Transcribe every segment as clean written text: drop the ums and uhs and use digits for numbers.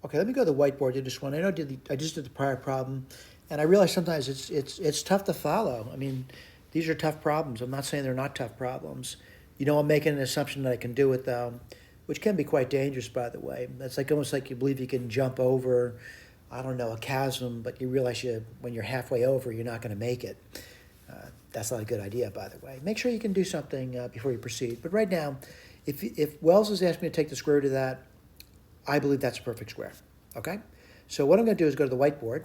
Okay, let me go to the whiteboard, do this one. I know I just did the prior problem, and I realize sometimes it's tough to follow. I mean, these are tough problems. I'm not saying they're not tough problems. You know, I'm making an assumption that I can do it though, which can be quite dangerous, by the way. That's like almost like you believe you can jump over, I don't know, a chasm, but you realize when you're halfway over, you're not going to make it. That's not a good idea, by the way. Make sure you can do something before you proceed. But right now, if Wells has asked me to take the square root of that, I believe that's a perfect square, okay? So what I'm gonna do is go to the whiteboard,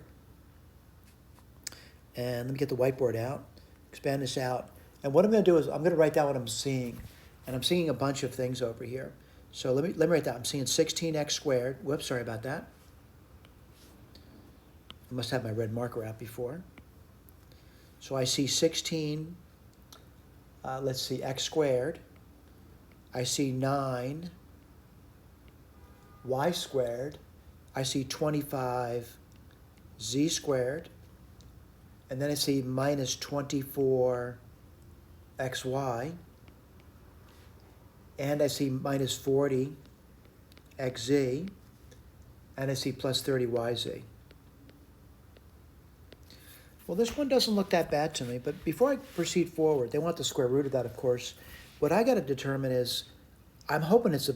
and let me get the whiteboard out, expand this out, and what I'm gonna do is I'm gonna write down what I'm seeing, and I'm seeing a bunch of things over here. So let me write that. I'm seeing 16x squared. Whoops, sorry about that. I must have my red marker out before. So I see 16, let's see, x squared. I see 9 y squared. I see 25 z squared. And then I see minus 24 xy. And I see minus 40 xz. And I see plus 30 yz. Well, this one doesn't look that bad to me, but before I proceed forward, they want the square root of that, of course. What I got to determine is, I'm hoping it's a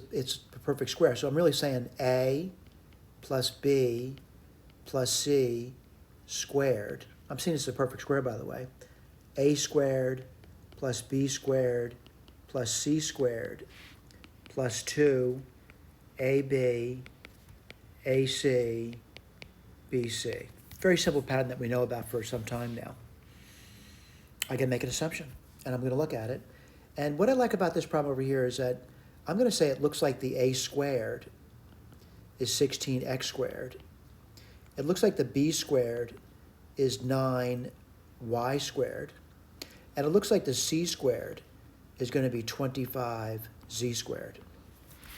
perfect square, so I'm really saying a plus b plus c squared. I'm seeing it's a perfect square, by the way. A squared plus b squared plus c squared plus 2 ab ac bc. Very simple pattern that we know about for some time now. I can make an assumption, and I'm going to look at it. And what I like about this problem over here is that I'm going to say it looks like the a squared is 16x squared. It looks like the b squared is 9y squared. And it looks like the c squared is going to be 25z squared.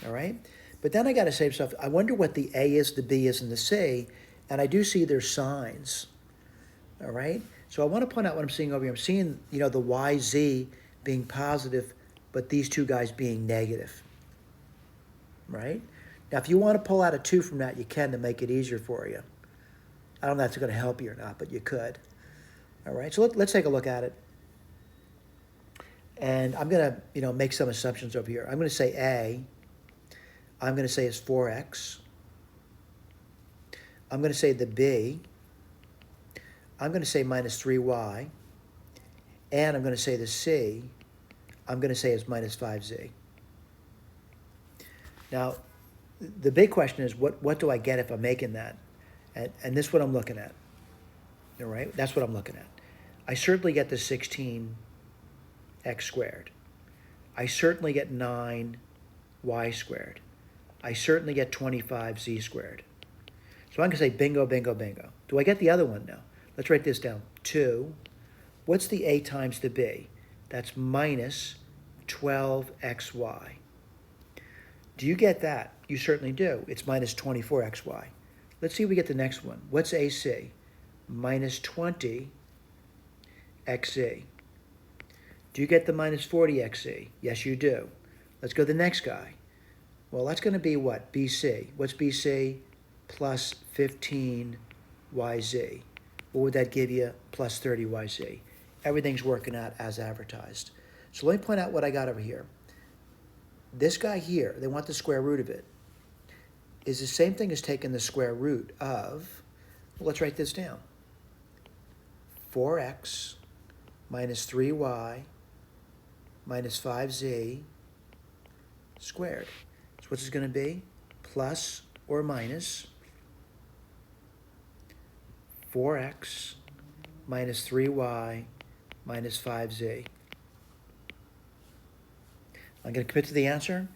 All right? But then I got to say to myself, I wonder what the a is, the b is, and the c. And I do see their signs, all right? So I want to point out what I'm seeing over here. I'm seeing, you know, the yz being positive, but these two guys being negative, right? Now, if you want to pull out a 2 from that, you can to make it easier for you. I don't know if that's going to help you or not, but you could. All right, so let's take a look at it. And I'm going to, you know, make some assumptions over here. I'm going to say A. I'm going to say is 4x. I'm going to say the b. I'm going to say minus 3y. And I'm going to say the c. I'm going to say is minus 5z. Now, the big question is, what do I get if I'm making that? And this is what I'm looking at. All right? That's what I'm looking at. I certainly get the 16x squared. I certainly get 9y squared. I certainly get 25z squared. So I'm going to say bingo, bingo, bingo. Do I get the other one now? Let's write this down. 2. What's the a times the b? That's minus 12xy. Do you get that? You certainly do. It's minus 24xy. Let's see if we get the next one. What's AC? Minus 20xz. Do you get the minus 40xz? Yes, you do. Let's go to the next guy. Well, that's going to be what? BC. What's BC? Plus 15yz. What would that give you? Plus 30yz. Everything's working out as advertised. So let me point out what I got over here. This guy here, they want the square root of it, is the same thing as taking the square root of, well, let's write this down. 4x minus 3y minus 5z squared. So what's this going to be? Plus or minus 4x minus 3y minus 5z. I'm going to commit to the answer.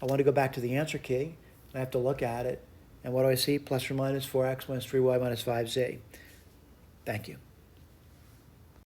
I want to go back to the answer key. I have to look at it. And what do I see? Plus or minus 4x minus 3y minus 5z. Thank you.